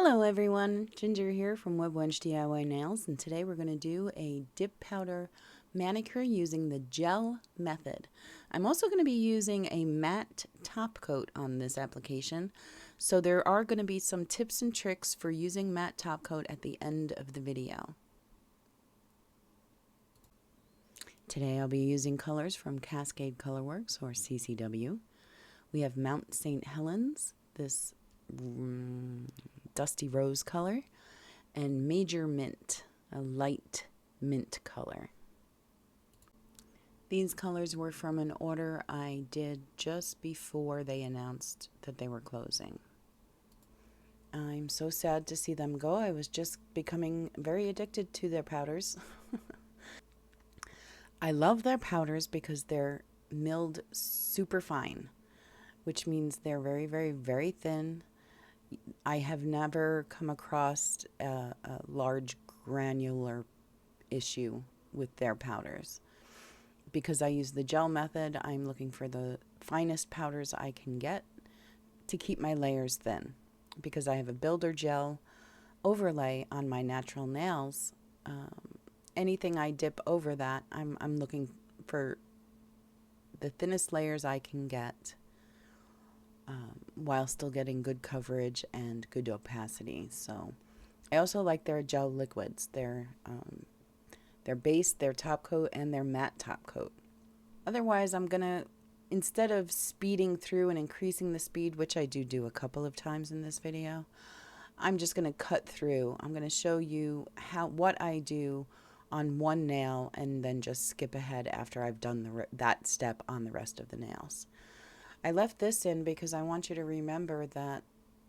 Hello everyone, Ginger here from WebWench DIY Nails, and today we're going to do a dip powder manicure using the gel method. I'm also going to be using a matte top coat on this application, so there are going to be some tips and tricks for using matte top coat at the end of the video. Today I'll be using colors from Cascade Colorworks, or CCW. We have Mount St. Helens, this dusty rose color, and Major Mint, a light mint color. These colors were from an order I did just before they announced that they were closing. I'm so sad to see them go. I was just becoming very addicted to their powders. I love their powders because they're milled super fine, which means they're very, very, very thin. I have never come across a large granular issue with their powders. Because I use the gel method, I'm looking for the finest powders I can get to keep my layers thin. Because I have a builder gel overlay on my natural nails, anything I dip over that, I'm looking for the thinnest layers I can get, while still getting good coverage and good opacity. So I also like their gel liquids, their base, their top coat, and their matte top coat. Otherwise, I'm gonna, instead of speeding through and increasing the speed, which I do a couple of times in this video, I'm just gonna cut through. I'm gonna show you what I do on one nail and then just skip ahead after I've done that step on the rest of the nails. I left this in because I want you to remember that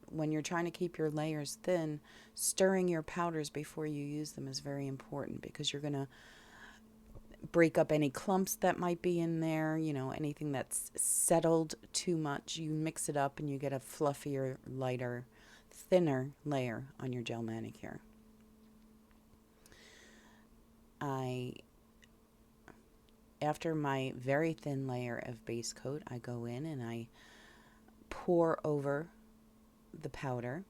when you're trying to keep your layers thin, stirring your powders before you use them is very important, because you're going to break up any clumps that might be in there, anything that's settled too much. You mix it up and you get a fluffier, lighter, thinner layer on your gel manicure. After my very thin layer of base coat, I go in and I pour over the powder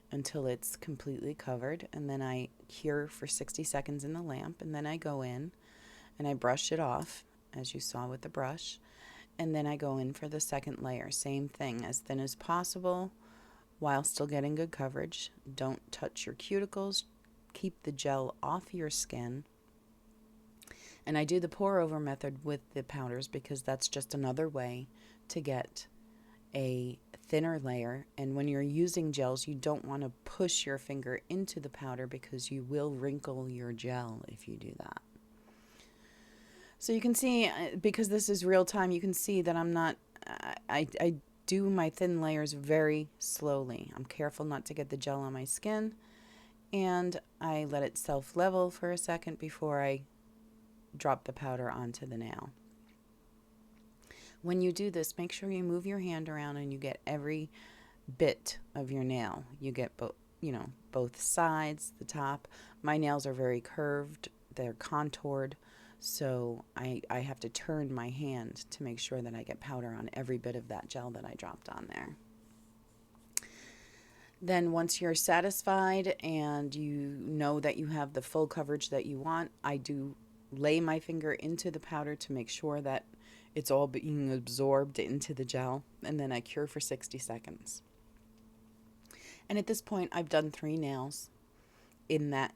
until it's completely covered, and then I cure for 60 seconds in the lamp, and then I go in and I brush it off, as you saw with the brush, and then I go in for the second layer. Same thing, as thin as possible while still getting good coverage. Don't touch your cuticles. Keep the gel off your skin. And I do the pour over method with the powders because that's just another way to get a thinner layer. And when you're using gels, you don't want to push your finger into the powder because you will wrinkle your gel if you do that. So you can see, because this is real time, you can see that I do my thin layers very slowly. I'm careful not to get the gel on my skin, and I let it self-level for a second before I drop the powder onto the nail. When you do this, make sure you move your hand around and you get every bit of your nail. You get both sides, the top. My nails are very curved, they're contoured, so I have to turn my hand to make sure that I get powder on every bit of that gel that I dropped on there. Then once you're satisfied and you know that you have the full coverage that you want, I do lay my finger into the powder to make sure that it's all being absorbed into the gel, and then I cure for 60 seconds. And at this point, I've done 3 nails in that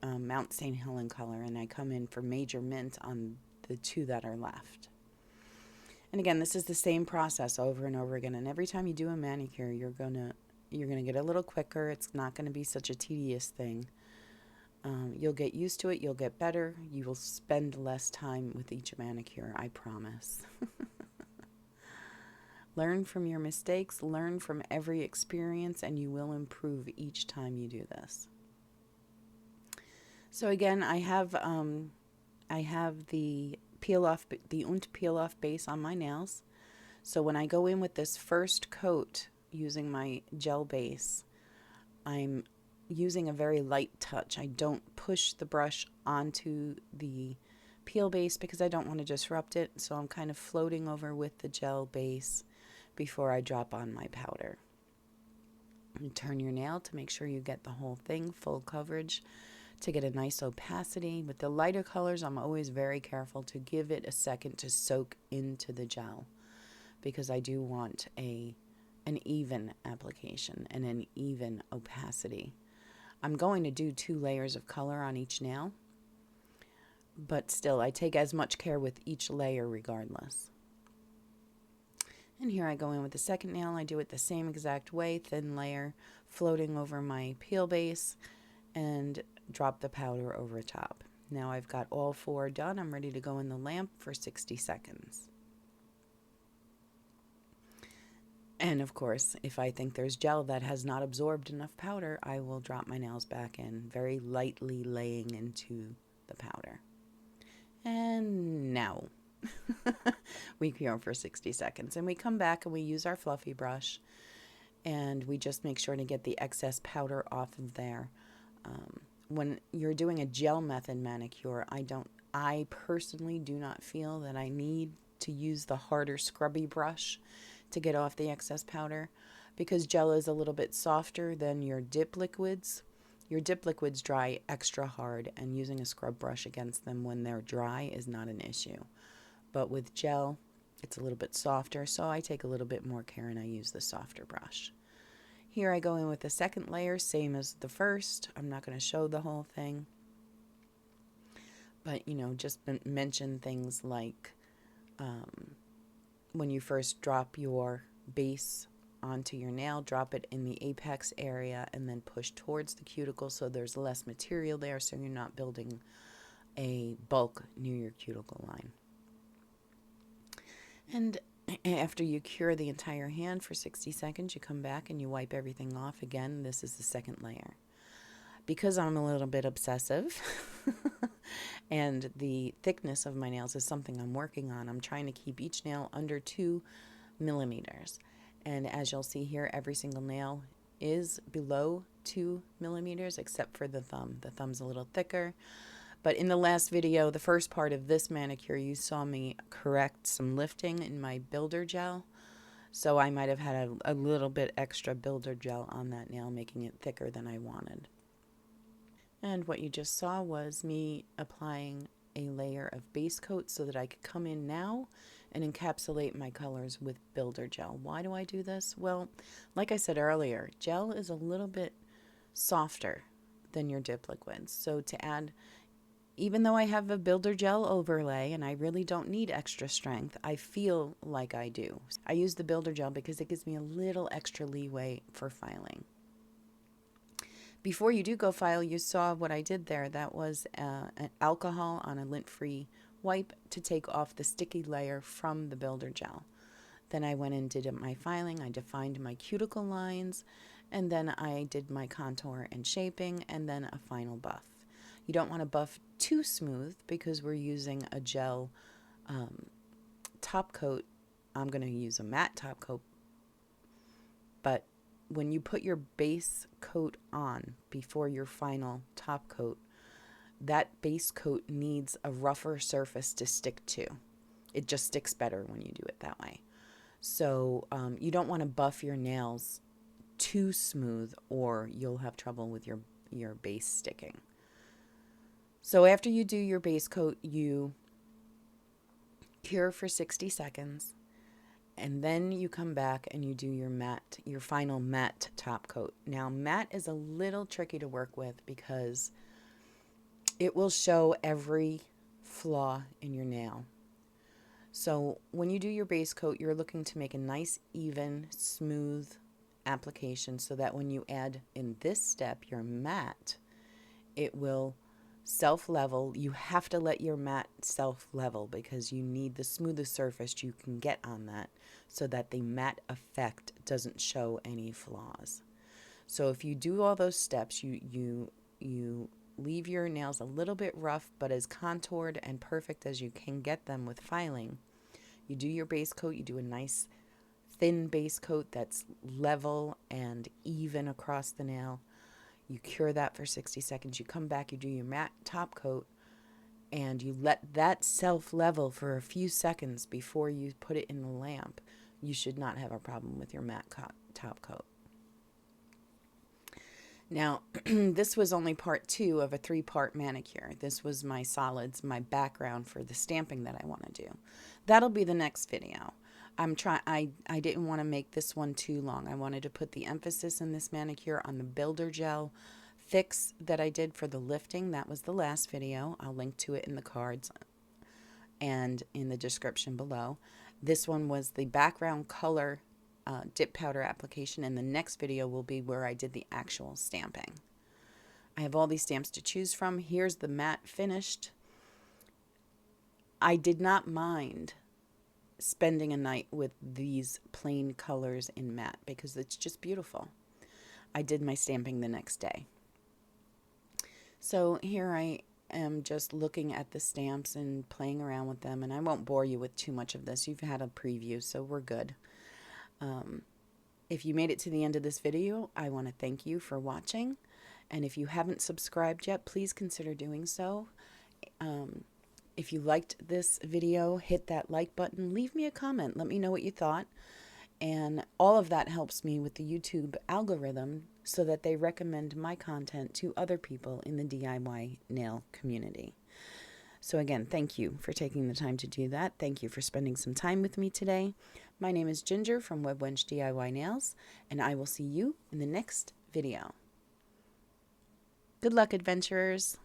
Mount St. Helens color, and I come in for Major Mint on the 2 that are left. And again, this is the same process over and over again, and every time you do a manicure, you're gonna get a little quicker. It's not going to be such a tedious thing. You'll get used to it, you'll get better, you will spend less time with each manicure, I promise. Learn from your mistakes, learn from every experience, and you will improve each time you do this. So again, I have the peel off base on my nails. So when I go in with this first coat using my gel base, I'm using a very light touch. I don't push the brush onto the peel base because I don't want to disrupt it, so I'm kind of floating over with the gel base before I drop on my powder. You turn your nail to make sure you get the whole thing, full coverage, to get a nice opacity. With the lighter colors, I'm always very careful to give it a second to soak into the gel, because I do want an even application and an even opacity. I'm going to do 2 layers of color on each nail, but still I take as much care with each layer regardless. And here I go in with the second nail. I do it the same exact way, thin layer floating over my peel base, and drop the powder over top. Now I've got all 4 done. I'm ready to go in the lamp for 60 seconds. And of course, if I think there's gel that has not absorbed enough powder, I will drop my nails back in, very lightly laying into the powder. And now we cure for 60 seconds, and we come back and we use our fluffy brush, and we just make sure to get the excess powder off of there. When you're doing a gel method manicure, I personally do not feel that I need to use the harder scrubby brush to get off the excess powder, because gel is a little bit softer than your dip liquids. Your dip liquids dry extra hard, and using a scrub brush against them when they're dry is not an issue. But with gel, it's a little bit softer, so I take a little bit more care and I use the softer brush. Here I go in with the second layer, same as the first. I'm not going to show the whole thing, but just mention things like when you first drop your base onto your nail, drop it in the apex area and then push towards the cuticle so there's less material there, so you're not building a bulk near your cuticle line. And after you cure the entire hand for 60 seconds, you come back and you wipe everything off again. This is the second layer. Because I'm a little bit obsessive and the thickness of my nails is something I'm working on, I'm trying to keep each nail under 2 millimeters. And as you'll see here, every single nail is below 2 millimeters except for the thumb. The thumb's a little thicker. But in the last video, the first part of this manicure, you saw me correct some lifting in my builder gel. So I might have had a little bit extra builder gel on that nail, making it thicker than I wanted. And what you just saw was me applying a layer of base coat so that I could come in now and encapsulate my colors with builder gel. Why do I do this? Well, like I said earlier, gel is a little bit softer than your dip liquids. So to add, even though I have a builder gel overlay and I really don't need extra strength, I feel like I do. I use the builder gel because it gives me a little extra leeway for filing. Before you do go file, you saw what I did there. That was an alcohol on a lint-free wipe to take off the sticky layer from the builder gel. Then I went and did my filing. I defined my cuticle lines, and then I did my contour and shaping, and then a final buff. You don't want to buff too smooth because we're using a gel top coat. I'm going to use a matte top coat, but when you put your base coat on before your final top coat, that base coat needs a rougher surface to stick to. It just sticks better when you do it that way. So you don't want to buff your nails too smooth or you'll have trouble with your base sticking. So after you do your base coat, you cure for 60 seconds. And then you come back and you do your final matte top coat. Now, matte is a little tricky to work with because it will show every flaw in your nail. So when you do your base coat, you're looking to make a nice, even, smooth application so that when you add in this step your matte, it will self-level. You have to let your matte self-level because you need the smoothest surface you can get on that so that the matte effect doesn't show any flaws. So if you do all those steps, you leave your nails a little bit rough but as contoured and perfect as you can get them with filing. You do your base coat, you do a nice thin base coat that's level and even across the nail. You cure that for 60 seconds. You come back, you do your matte top coat, and you let that self-level for a few seconds before you put it in the lamp. You should not have a problem with your matte top coat. Now, this was only part 2 of a 3-part manicure. This was my solids, my background for the stamping that I want to do. That'll be the next video. I didn't want to make this one too long. I wanted to put the emphasis in this manicure on the builder gel fix that I did for the lifting. That was the last video. I'll link to it in the cards and in the description below. This one was the background color dip powder application, and the next video will be where I did the actual stamping. I have all these stamps to choose from. Here's the matte finished. I did not mind spending a night with these plain colors in matte because it's just beautiful. I did my stamping the next day. So here I am just looking at the stamps and playing around with them, and I won't bore you with too much of this. You've had a preview, so we're good. If you made it to the end of this video, I want to thank you for watching. And if you haven't subscribed yet, please consider doing so. If you liked this video, hit that like button. Leave me a comment. Let me know what you thought. And all of that helps me with the YouTube algorithm so that they recommend my content to other people in the DIY nail community. So again, thank you for taking the time to do that. Thank you for spending some time with me today. My name is Ginger from WebWench DIY Nails, and I will see you in the next video. Good luck, adventurers!